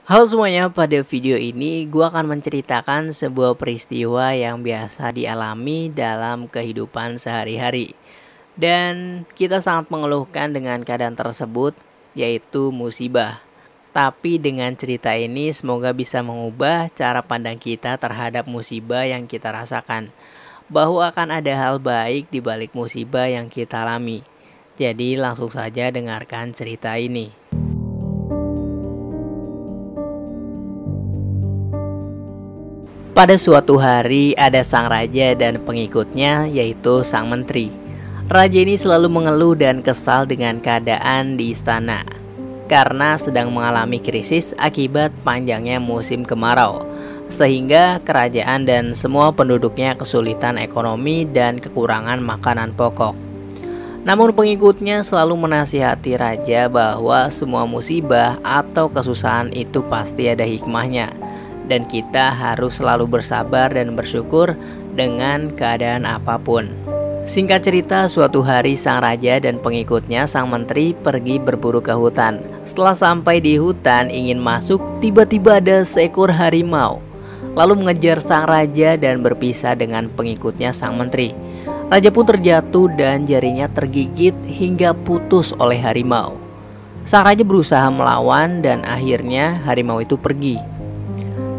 Halo semuanya, pada video ini gue akan menceritakan sebuah peristiwa yang biasa dialami dalam kehidupan sehari-hari. Dan kita sangat mengeluhkan dengan keadaan tersebut, yaitu musibah. Tapi dengan cerita ini semoga bisa mengubah cara pandang kita terhadap musibah yang kita rasakan. Bahwa akan ada hal baik di balik musibah yang kita alami. Jadi langsung saja dengarkan cerita ini. Pada suatu hari ada sang raja dan pengikutnya, yaitu sang menteri. Raja ini selalu mengeluh dan kesal dengan keadaan di istana karena sedang mengalami krisis akibat panjangnya musim kemarau, sehingga kerajaan dan semua penduduknya kesulitan ekonomi dan kekurangan makanan pokok. Namun pengikutnya selalu menasihati raja bahwa semua musibah atau kesusahan itu pasti ada hikmahnya, dan kita harus selalu bersabar dan bersyukur dengan keadaan apapun. Singkat cerita, suatu hari sang raja dan pengikutnya sang menteri pergi berburu ke hutan. Setelah sampai di hutan ingin masuk, tiba-tiba ada seekor harimau lalu mengejar sang raja dan berpisah dengan pengikutnya sang menteri. Raja pun terjatuh dan jarinya tergigit hingga putus oleh harimau. Sang raja berusaha melawan dan akhirnya harimau itu pergi.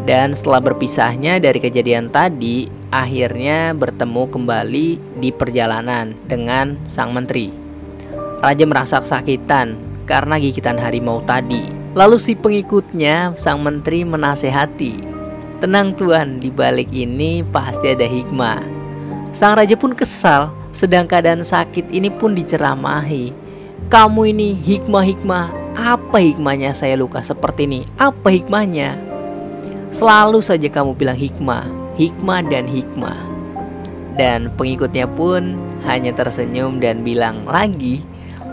Dan setelah berpisahnya dari kejadian tadi, akhirnya bertemu kembali di perjalanan dengan sang menteri. Raja merasa kesakitan karena gigitan harimau tadi. Lalu si pengikutnya, sang menteri menasehati, "Tenang tuan, di balik ini pasti ada hikmah." Sang raja pun kesal, sedang keadaan sakit ini pun diceramahi. "Kamu ini hikmah-hikmah, apa hikmahnya saya luka seperti ini? Apa hikmahnya? Selalu saja kamu bilang hikmah, hikmah dan hikmah." Dan pengikutnya pun hanya tersenyum dan bilang lagi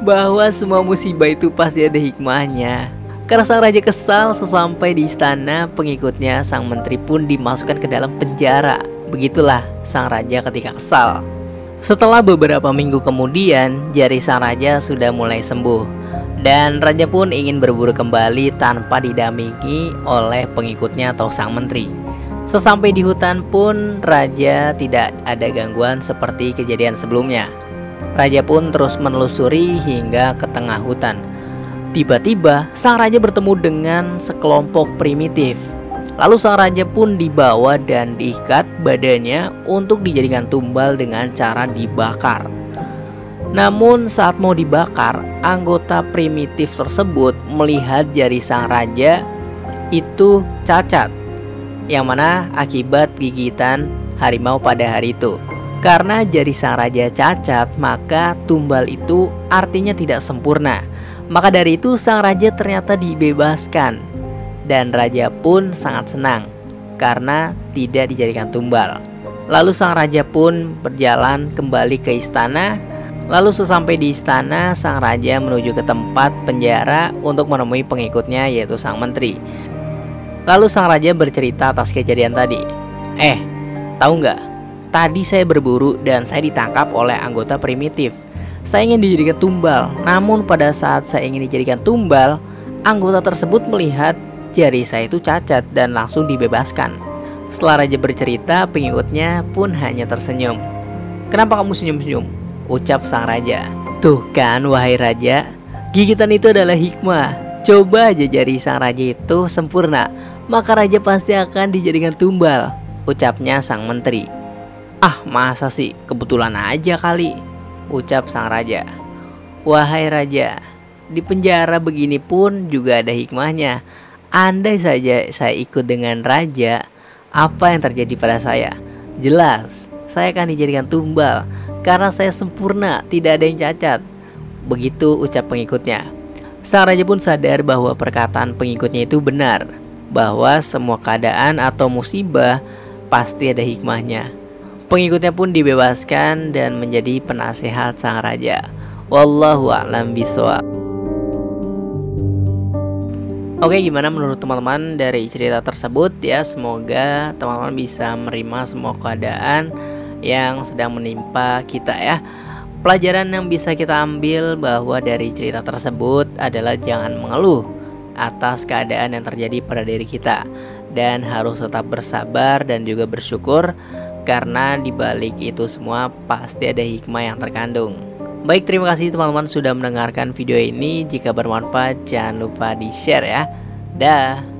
bahwa semua musibah itu pasti ada hikmahnya. Karena sang raja kesal, sesampai di istana pengikutnya sang menteri pun dimasukkan ke dalam penjara. Begitulah sang raja ketika kesal. Setelah beberapa minggu kemudian, jari sang raja sudah mulai sembuh. Dan raja pun ingin berburu kembali tanpa didampingi oleh pengikutnya atau sang menteri. Sesampai di hutan pun raja tidak ada gangguan seperti kejadian sebelumnya. Raja pun terus menelusuri hingga ke tengah hutan. Tiba-tiba sang raja bertemu dengan sekelompok primitif. Lalu sang raja pun dibawa dan diikat badannya untuk dijadikan tumbal dengan cara dibakar. Namun saat mau dibakar, anggota primitif tersebut melihat jari sang raja itu cacat, yang mana akibat gigitan harimau pada hari itu. Karena jari sang raja cacat, maka tumbal itu artinya tidak sempurna. Maka dari itu sang raja ternyata dibebaskan. Dan raja pun sangat senang karena tidak dijadikan tumbal. Lalu sang raja pun berjalan kembali ke istana. Lalu sesampai di istana, sang raja menuju ke tempat penjara untuk menemui pengikutnya, yaitu sang menteri. Lalu sang raja bercerita atas kejadian tadi. Tahu nggak? Tadi saya berburu dan saya ditangkap oleh anggota primitif. Saya ingin dijadikan tumbal. Namun pada saat saya ingin dijadikan tumbal, anggota tersebut melihat jari saya itu cacat dan langsung dibebaskan. Setelah raja bercerita, pengikutnya pun hanya tersenyum. "Kenapa kamu senyum-senyum?" ucap sang raja. "Tuh kan wahai raja, gigitan itu adalah hikmah. Coba aja jari sang raja itu sempurna, maka raja pasti akan dijadikan tumbal," ucapnya sang menteri. Masa sih, kebetulan aja kali," ucap sang raja. "Wahai raja, di penjara begini pun juga ada hikmahnya. Andai saja saya ikut dengan raja, apa yang terjadi pada saya? Jelas saya akan dijadikan tumbal karena saya sempurna, tidak ada yang cacat," begitu ucap pengikutnya. Sang raja pun sadar bahwa perkataan pengikutnya itu benar, bahwa semua keadaan atau musibah pasti ada hikmahnya. Pengikutnya pun dibebaskan dan menjadi penasehat sang raja. Wallahu a'lam bishawab. Oke, gimana menurut teman-teman dari cerita tersebut ya? Semoga teman-teman bisa menerima semua keadaan yang sedang menimpa kita ya. Pelajaran yang bisa kita ambil bahwa dari cerita tersebut adalah jangan mengeluh atas keadaan yang terjadi pada diri kita, dan harus tetap bersabar dan juga bersyukur, karena dibalik itu semua pasti ada hikmah yang terkandung. Baik, terima kasih teman-teman sudah mendengarkan video ini. Jika bermanfaat jangan lupa di share ya. Dah.